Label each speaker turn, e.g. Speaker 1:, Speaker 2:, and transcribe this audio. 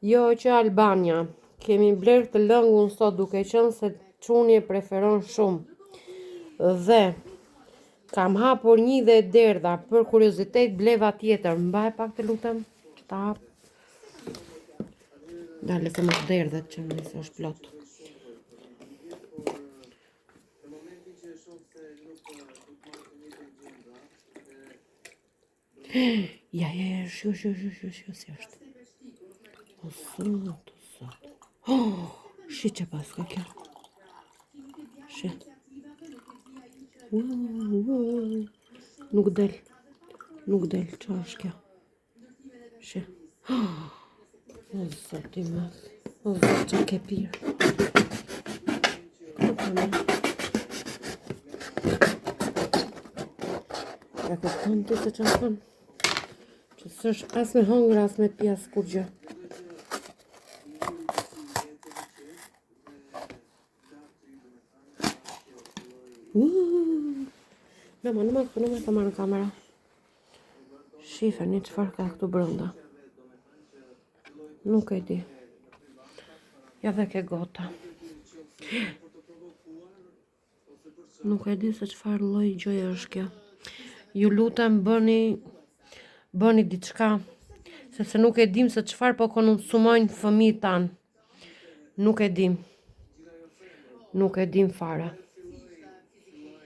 Speaker 1: Jo që Albania, kemi bler të lëngun sot duke qenë se çuni e preferon shumë. Dhe kam hapur një dhe derdha, për kuriozitet bleva tjetër. Mbaj pak të lutem, ta hap. Dale të mos derdhet që nëse është plot. Ja, shu, si është. O sot. Shi që paska kjo. Shi. Nuk del, që është kjo. Shi. O zot i madh. O zot që ke pirë. Ja kupton ti se çfarë thon? Që s'është as me hëngër as me pi as kur gjë. Në më të marrë në kamera. Shifeni çfarë ka këtu brenda. Nuk e di. Ja dhe ke gota. Nuk e di se çfarë lloj gjoja është kjo. Ju lutem bëni diçka, sepse nuk e dim se çfarë po konsumojnë fëmijët tanë. Nuk e dim fare.